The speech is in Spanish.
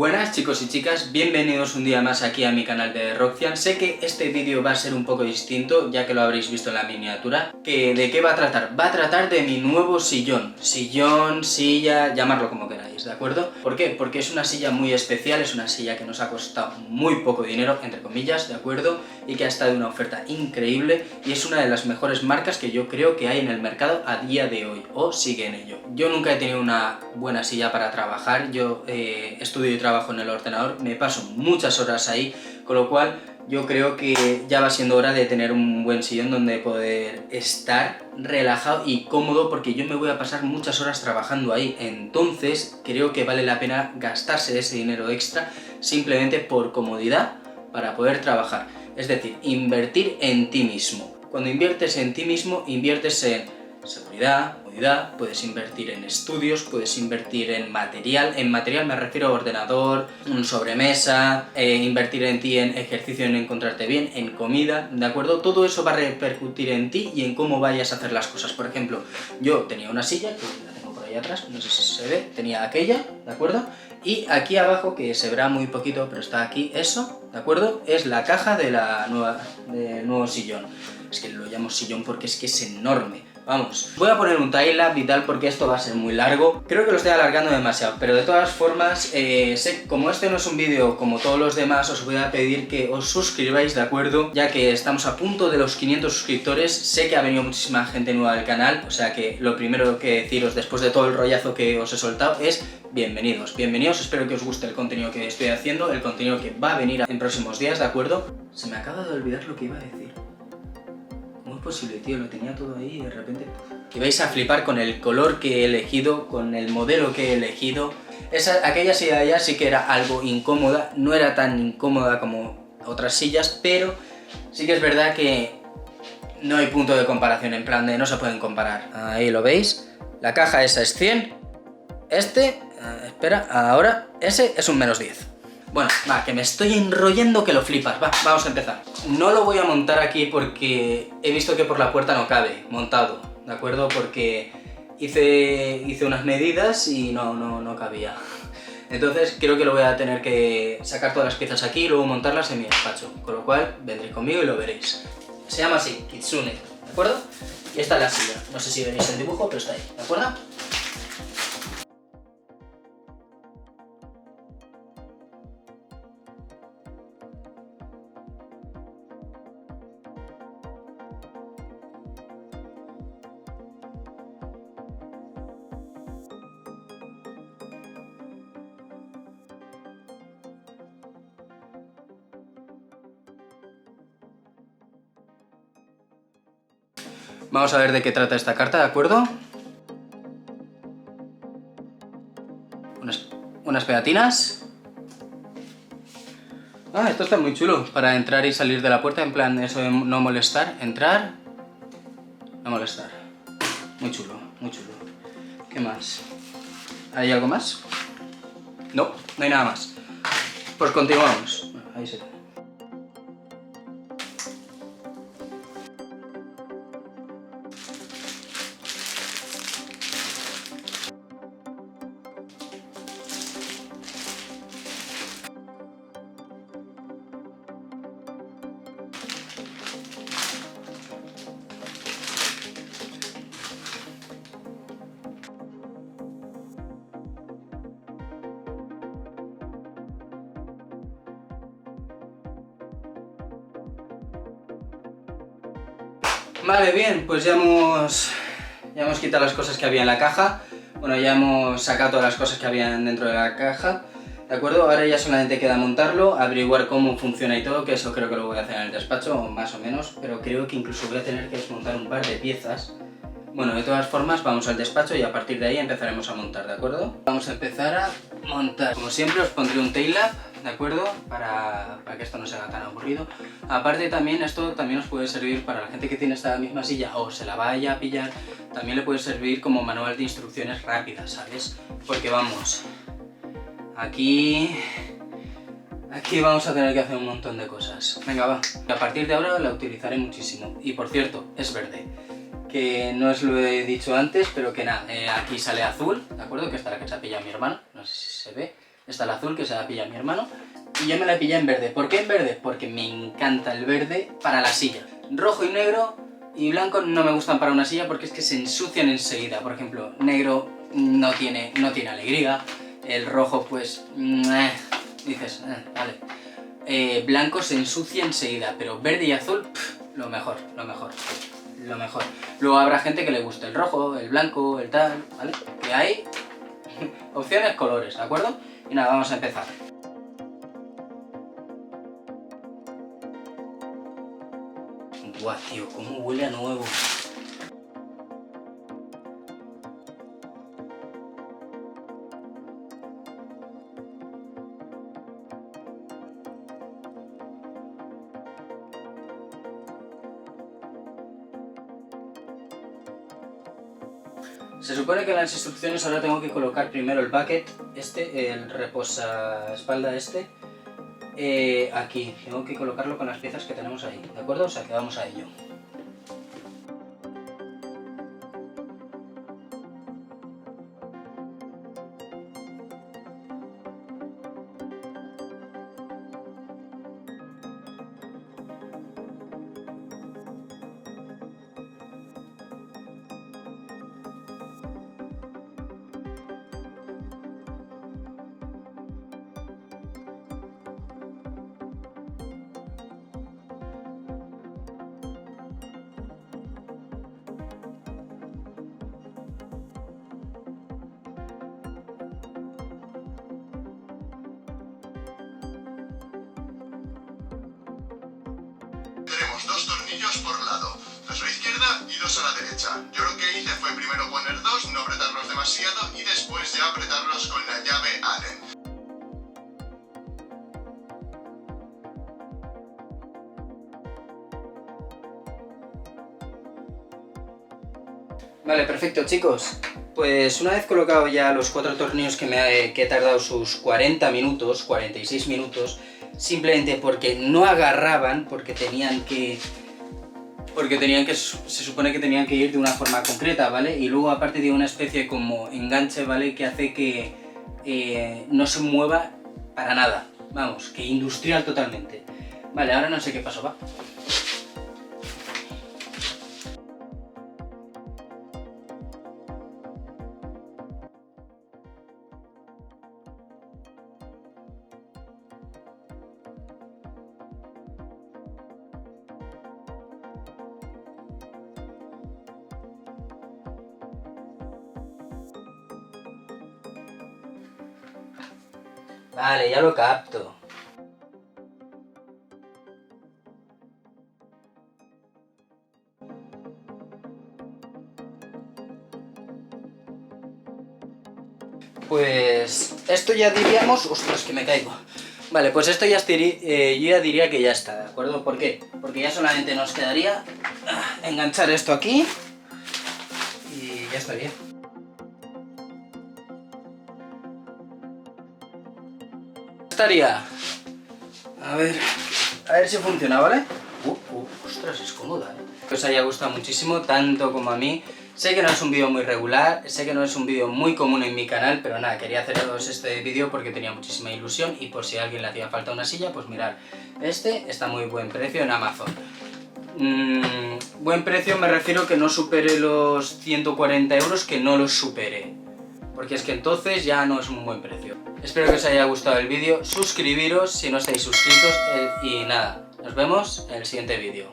Buenas chicos y chicas, bienvenidos un día más aquí a mi canal de Rockcian. Sé que este vídeo va a ser un poco distinto, ya que lo habréis visto en la miniatura. ¿De qué va a tratar? Va a tratar de mi nuevo sillón. Sillón, silla, llamarlo como queráis, ¿de acuerdo? ¿Por qué? Porque es una silla muy especial, es una silla que nos ha costado muy poco dinero, entre comillas, ¿de acuerdo? Y que ha estado en una oferta increíble y es una de las mejores marcas que yo creo que hay en el mercado a día de hoy, o sigue en ello. Yo nunca he tenido una buena silla para trabajar, yo estudio y trabajo en el ordenador, me paso muchas horas ahí, con lo cual yo creo que ya va siendo hora de tener un buen sillón donde poder estar relajado y cómodo, porque yo me voy a pasar muchas horas trabajando ahí, entonces creo que vale la pena gastarse ese dinero extra simplemente por comodidad para poder trabajar, es decir, invertir en ti mismo. Cuando inviertes en ti mismo, inviertes en seguridad, comodidad, puedes invertir en estudios, puedes invertir en material me refiero a ordenador, sobremesa, invertir en ti en ejercicio, en encontrarte bien, en comida, ¿de acuerdo? Todo eso va a repercutir en ti y en cómo vayas a hacer las cosas. Por ejemplo, yo tenía una silla, que la tengo por ahí atrás, no sé si se ve, tenía aquella, ¿de acuerdo? Y aquí abajo, que se verá muy poquito, pero está aquí, eso, ¿de acuerdo? Es la caja del nuevo sillón. Es que lo llamo sillón porque es que es enorme. Vamos, voy a poner un timelapse y tal porque esto va a ser muy largo. Creo que lo estoy alargando demasiado, pero de todas formas, como este no es un vídeo como todos los demás, os voy a pedir que os suscribáis, ¿de acuerdo? Ya que estamos a punto de los 500 suscriptores, sé que ha venido muchísima gente nueva al canal, o sea que lo primero que deciros después de todo el rollazo que os he soltado es bienvenidos, espero que os guste el contenido que estoy haciendo, el contenido que va a venir en próximos días, ¿de acuerdo? Se me acaba de olvidar lo que iba a decir. ¿Cómo es posible, tío? Lo tenía todo ahí y de repente... Que vais a flipar con el color que he elegido, con el modelo que he elegido. Aquella silla de allá sí que era algo incómoda, no era tan incómoda como otras sillas, pero sí que es verdad que no hay punto de comparación, en plan de no se pueden comparar. Ahí lo veis, la caja esa es 100, espera, ahora, ese es un menos 10. Bueno, va, que me estoy enrollando que lo flipas, va, vamos a empezar. No lo voy a montar aquí porque he visto que por la puerta no cabe montado, ¿de acuerdo? Porque hice unas medidas y no cabía. Entonces creo que lo voy a tener que sacar todas las piezas aquí y luego montarlas en mi despacho, con lo cual vendréis conmigo y lo veréis. Se llama así, Kitsune, ¿de acuerdo? Y esta es la silla, no sé si veréis el dibujo, pero está ahí, ¿de acuerdo? Vamos a ver de qué trata esta carta, ¿de acuerdo? Unas pegatinas. Ah, esto está muy chulo, para entrar y salir de la puerta, en plan eso de no molestar, entrar, no molestar. Muy chulo, muy chulo. ¿Qué más? ¿Hay algo más? No, no hay nada más. Pues continuamos. Bueno, ahí se queda. Vale, bien, pues ya hemos quitado las cosas que había en la caja. Bueno, ya hemos sacado todas las cosas que habían dentro de la caja, ¿de acuerdo? Ahora ya solamente queda montarlo, averiguar cómo funciona y todo, que eso creo que lo voy a hacer en el despacho, más o menos, pero creo que incluso voy a tener que desmontar un par de piezas. Bueno, de todas formas, vamos al despacho y a partir de ahí empezaremos a montar, ¿de acuerdo? Vamos a empezar a montar. Como siempre, os pondré un tailap, ¿de acuerdo? Para que esto no sea tan aburrido. Aparte también, esto también os puede servir para la gente que tiene esta misma silla o se la vaya a pillar, también le puede servir como manual de instrucciones rápidas, ¿sabes? Porque vamos, aquí vamos a tener que hacer un montón de cosas. Venga, va. A partir de ahora la utilizaré muchísimo. Y por cierto, es verde. Que no os lo he dicho antes, pero que nada, aquí sale azul, ¿de acuerdo? Que esta es la que se ha pillado mi hermano, no sé si se ve. Esta es la azul, que se la pilla mi hermano. Y yo me la pillé en verde. ¿Por qué en verde? Porque me encanta el verde para la silla. Rojo y negro y blanco no me gustan para una silla porque es que se ensucian enseguida. Por ejemplo, negro no tiene alegría. El rojo, pues... dices, vale. Blanco se ensucia enseguida, pero verde y azul, lo mejor. Luego habrá gente que le guste el rojo, el blanco, el tal, ¿vale? Que hay opciones, colores, ¿de acuerdo? Y nada, vamos a empezar. Guau, tío, cómo huele a nuevo. Se supone que en las instrucciones ahora tengo que colocar primero el bucket, el reposaespalda aquí. Tengo que colocarlo con las piezas que tenemos ahí, ¿de acuerdo? O sea que vamos a ello. Tenemos 2 tornillos por lado, 2 a la izquierda y 2 a la derecha. Yo lo que hice fue primero poner 2, no apretarlos demasiado y después ya apretarlos con la llave Allen. Vale, perfecto, chicos. Pues una vez colocado ya los 4 tornillos que he tardado sus 40 minutos, 46 minutos, simplemente porque no agarraban, porque se supone que tenían que ir de una forma concreta, ¿vale? Y luego aparte de una especie como enganche, ¿vale? Que hace que no se mueva para nada, vamos, que industrial totalmente. Vale, ahora no sé qué pasó, va. Vale, ya lo capto. Pues esto ya diríamos... ¡Ostras, que me caigo! Vale, pues esto ya yo ya diría que ya está, ¿de acuerdo? ¿Por qué? Porque ya solamente nos quedaría enganchar esto aquí y ya estaría. A ver si funciona, ¿vale? Ostras, es cómoda, ¿eh? Que os haya gustado muchísimo, tanto como a mí. Sé que no es un vídeo muy regular, sé que no es un vídeo muy común en mi canal, pero nada, quería haceros este vídeo porque tenía muchísima ilusión y por si a alguien le hacía falta una silla, pues mirad, este está a muy buen precio en Amazon. Buen precio me refiero que no supere los 140 euros, que no los supere, porque es que entonces ya no es un buen precio. Espero que os haya gustado el vídeo, suscribiros si no estáis suscritos y nada, nos vemos en el siguiente vídeo.